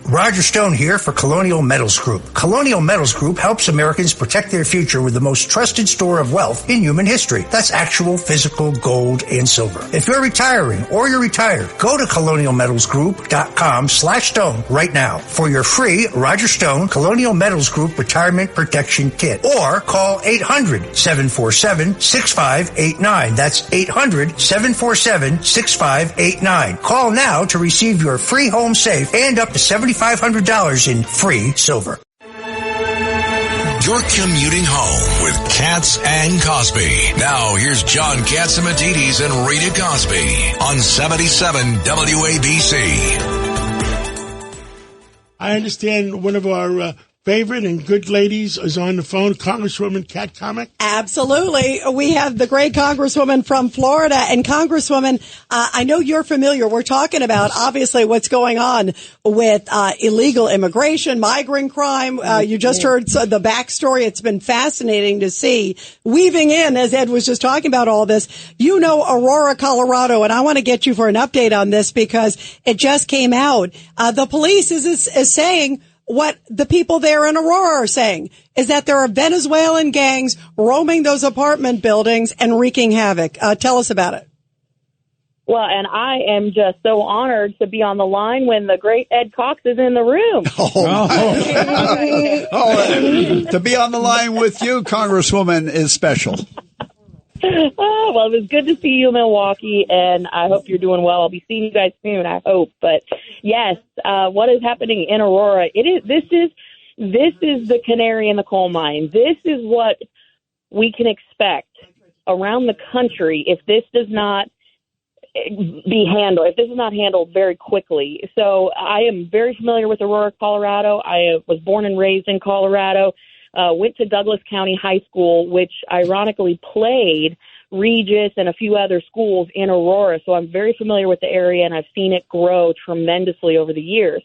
Roger Stone here for Colonial Metals Group. Colonial Metals Group helps Americans protect their future with the most trusted store of wealth in human history. That's actual physical gold and silver. If you're retiring or you're retired, go to colonialmetalsgroup.com/stone right now for your free Roger Stone Colonial Metals Group Retirement Protection Kit. Or call 800-747-6589. That's 800-747-6589. Call now to receive your free home safe and up to $7,500 in free silver. You're commuting home with Katz and Cosby. Now here's John Katzimatidis and Rita Cosby on 77 WABC. I understand one of our favorite and good ladies is on the phone, Congresswoman Kat Cammack. Absolutely. We have the great Congresswoman from Florida. And Congresswoman, I know you're familiar. We're talking about, obviously, what's going on with illegal immigration, migrant crime. You just heard the backstory. It's been fascinating to see. Weaving in, as Ed was just talking about all this, you know Aurora, Colorado, and I want to get you for an update on this because it just came out. The police is saying what the people there in Aurora are saying is that there are Venezuelan gangs roaming those apartment buildings and wreaking havoc. Tell us about it. Well, and I am just so honored to be on the line when the great Ed Cox is in the room. To be on the line with you, Congresswoman, is special. Oh, well, it was good to see you in Milwaukee, and I hope you're doing well. I'll be seeing you guys soon, I hope. But yes, what is happening in Aurora? This is the canary in the coal mine. This is what we can expect around the country if this does not if this is not handled very quickly. So I am very familiar with Aurora, Colorado. I was born and raised in Colorado. Went to Douglas County High School, which ironically played Regis and a few other schools in Aurora. So I'm very familiar with the area, and I've seen it grow tremendously over the years.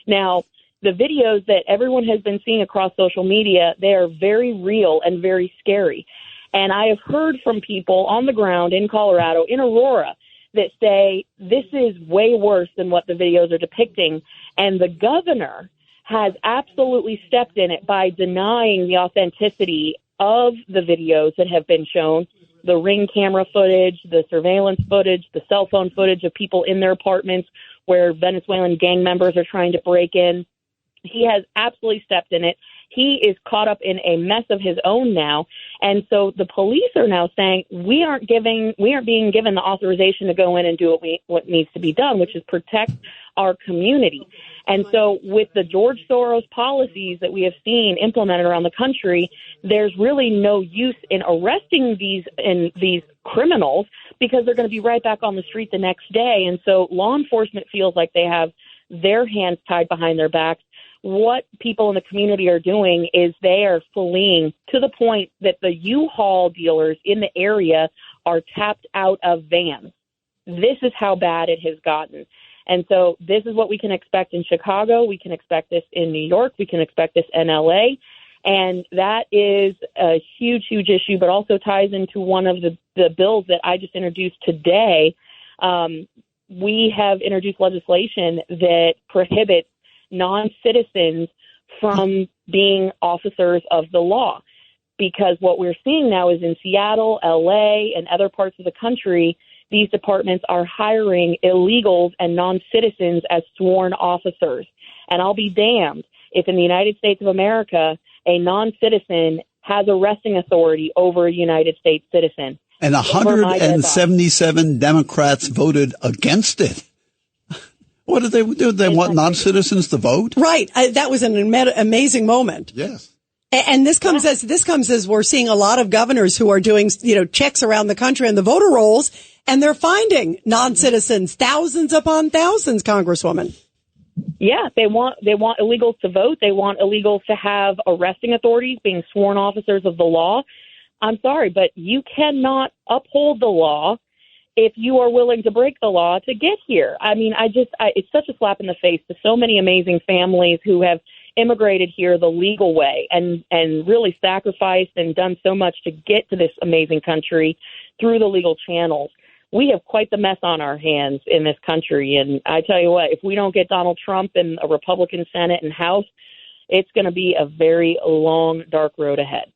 Now, the videos that everyone has been seeing across social media, they are very real and very scary. And I have heard from people on the ground in Colorado, in Aurora, that say this is way worse than what the videos are depicting. And the governor has absolutely stepped in it by denying the authenticity of the videos that have been shown, the Ring camera footage, the surveillance footage, the cell phone footage of people in their apartments where Venezuelan gang members are trying to break in. He has absolutely stepped in it. He is caught up in a mess of his own now. And so the police are now saying we aren't being given the authorization to go in and do what needs to be done, which is protect our community. And so with the George Soros policies that we have seen implemented around the country, there's really no use in arresting these criminals because they're going to be right back on the street the next day. And so law enforcement feels like they have their hands tied behind their backs. What people in the community are doing is they are fleeing to the point that the U-Haul dealers in the area are tapped out of vans. This is how bad it has gotten. And so this is what we can expect in Chicago. We can expect this in New York. We can expect this in L.A. And that is a huge, huge issue, but also ties into one of the bills that I just introduced today. We have introduced legislation that prohibits non-citizens from being officers of the law, because what we're seeing now is in Seattle, L.A., and other parts of the country, these departments are hiring illegals and non-citizens as sworn officers. And I'll be damned if in the United States of America, a non-citizen has arresting authority over a United States citizen. And 177 Democrats voted against it. What did they do? They want non-citizens to vote? Right. That was an amazing moment. Yes. And this comes as we're seeing a lot of governors who are doing, checks around the country on the voter rolls, and they're finding non-citizens, thousands upon thousands, Congresswoman. Yeah, they want illegals to vote. They want illegals to have arresting authorities, being sworn officers of the law. I'm sorry, but you cannot uphold the law if you are willing to break the law to get here. I mean, it's such a slap in the face to so many amazing families who have immigrated here the legal way and really sacrificed and done so much to get to this amazing country through the legal channels. we have quite the mess on our hands in this country. And I tell you what, if we don't get Donald Trump in a Republican Senate and House, it's going to be a very long, dark road ahead.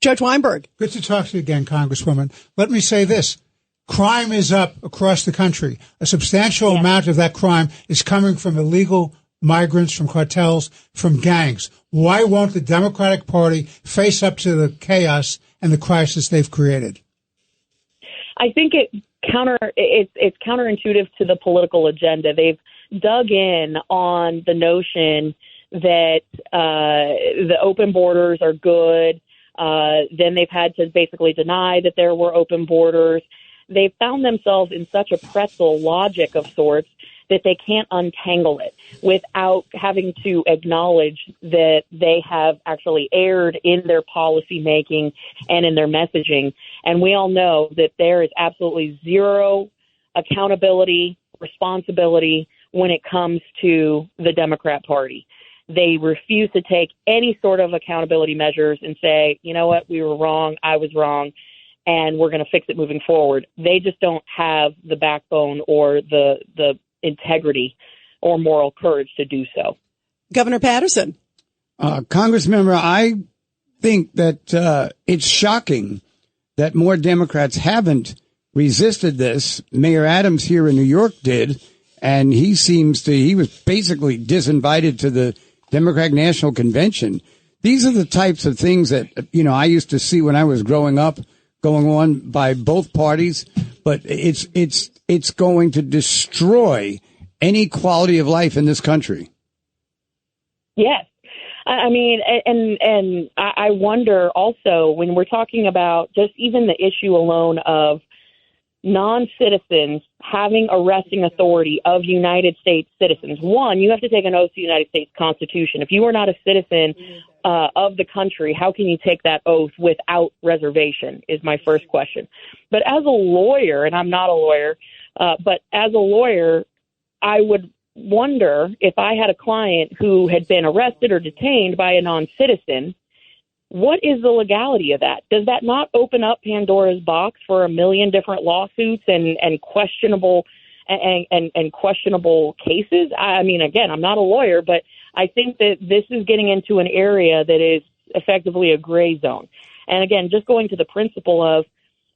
Judge Weinberg. Good to talk to you again, Congresswoman. Let me say this. Crime is up across the country. A substantial amount of that crime is coming from illegal migrants, from cartels, from gangs. Why won't the Democratic Party face up to the chaos and the crisis they've created? I think it's counterintuitive to the political agenda. They've dug in on the notion that the open borders are good. Then they've had to basically deny that there were open borders. They've found themselves in such a pretzel logic of sorts that they can't untangle it without having to acknowledge that they have actually erred in their policy making and in their messaging. And we all know that there is absolutely zero accountability, responsibility when it comes to the Democrat Party. They refuse to take any sort of accountability measures and say, you know what, we were wrong, I was wrong, and we're going to fix it moving forward. They just don't have the backbone or the integrity or moral courage to do so. Governor Patterson. Congressmember, I think that it's shocking that more Democrats haven't resisted this. Mayor Adams here in New York did, and he was basically disinvited to the Democratic National Convention. These are the types of things that, I used to see when I was growing up going on by both parties, but it's going to destroy any quality of life in this country. Yes. I mean, and I wonder also when we're talking about just even the issue alone of non-citizens having arresting authority of United States citizens. One, you have to take an oath to the United States Constitution. If you are not a citizen of the country, how can you take that oath without reservation is my first question. But as a lawyer, and I'm not a lawyer, but as a lawyer, I would wonder if I had a client who had been arrested or detained by a non-citizen, what is the legality of that? Does that not open up Pandora's box for a million different lawsuits and questionable and questionable cases? I mean, again, I'm not a lawyer, but I think that this is getting into an area that is effectively a gray zone. And again, just going to the principle of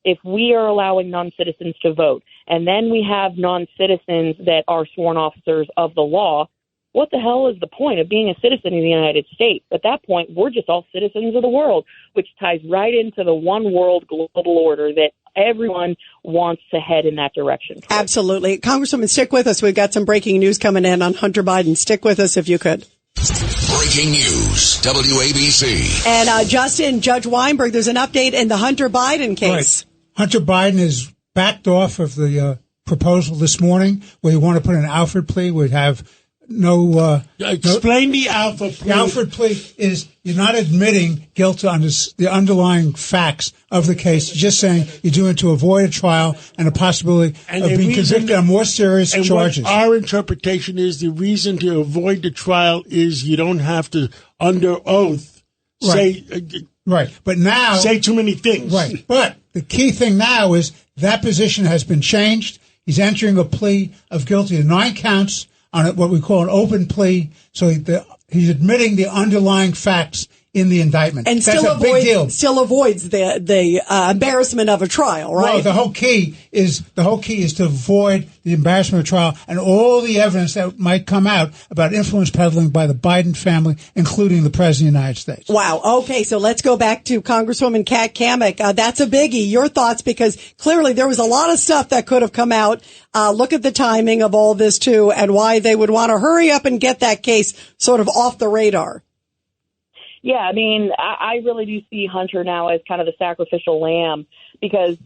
if we are allowing non-citizens to vote and then we have non-citizens that are sworn officers of the law, what the hell is the point of being a citizen in the United States? At that point, we're just all citizens of the world, which ties right into the one world global order that everyone wants to head in that direction. Absolutely. Congresswoman, stick with us. We've got some breaking news coming in on Hunter Biden. Stick with us if you could. Breaking news, WABC. And Justin, Judge Weinberg, there's an update in the Hunter Biden case. Right. Hunter Biden is backed off of the proposal this morning where he wanted to put an Alford plea. We'd have explain the Alford plea. The Alford plea is you're not admitting guilt on the underlying facts of the case. You're just saying you're doing it to avoid a trial and a possibility of being convicted on more serious charges. What our interpretation is the reason to avoid the trial is you don't have to, under oath, say But now say too many things. Right. But the key thing now is that position has been changed. He's entering a plea of guilty to 9 counts on what we call an open plea. So he's admitting the underlying facts in the indictment. And That's a big deal. Still avoids the embarrassment of a trial, right? Well, the whole key is to avoid the embarrassment of trial and all the evidence that might come out about influence peddling by the Biden family, including the President of the United States. Wow. Okay, so let's go back to Congresswoman Kat Cammack. That's a biggie. Your thoughts, because clearly there was a lot of stuff that could have come out. Look at the timing of all this, too, and why they would want to hurry up and get that case sort of off the radar. Yeah, I mean, I really do see Hunter now as kind of the sacrificial lamb because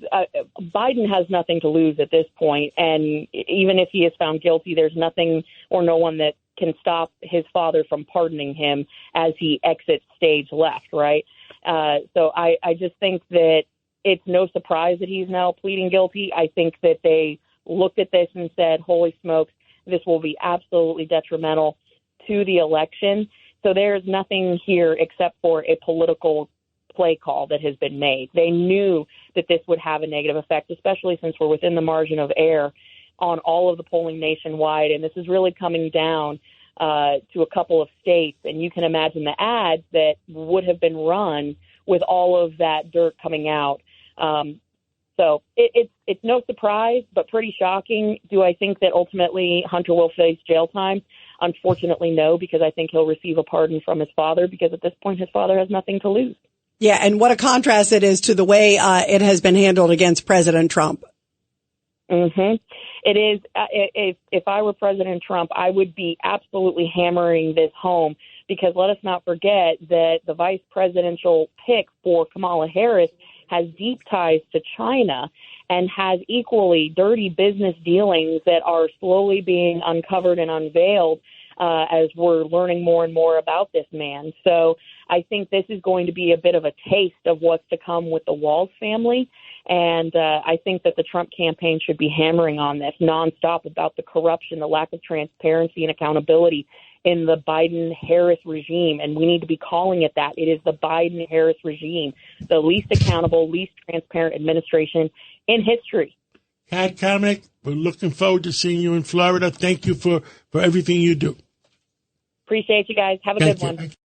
Biden has nothing to lose at this point. And even if he is found guilty, there's nothing or no one that can stop his father from pardoning him as he exits stage left, right? So I just think that it's no surprise that he's now pleading guilty. I think that they looked at this and said, holy smokes, this will be absolutely detrimental to the election. So there's nothing here except for a political play call that has been made. They knew that this would have a negative effect, especially since we're within the margin of error on all of the polling nationwide. And this is really coming down to a couple of states. And you can imagine the ads that would have been run with all of that dirt coming out. So it's no surprise, but pretty shocking. Do I think that ultimately Hunter will face jail time? Unfortunately, no, because I think he'll receive a pardon from his father, because at this point his father has nothing to lose. Yeah, and what a contrast it is to the way it has been handled against President Trump. Mm-hmm. It is. If I were President Trump, I would be absolutely hammering this home, because let us not forget that the vice presidential pick for Kamala Harris has deep ties to China and has equally dirty business dealings that are slowly being uncovered and unveiled as we're learning more and more about this man. So I think this is going to be a bit of a taste of what's to come with the Walz family. And I think that the Trump campaign should be hammering on this nonstop about the corruption, the lack of transparency and accountability in the Biden-Harris regime. And we need to be calling it that. It is the Biden-Harris regime, the least accountable, least transparent administration in history. Kat Cammack, we're looking forward to seeing you in Florida. Thank you for everything you do. Appreciate you guys. Have a good one.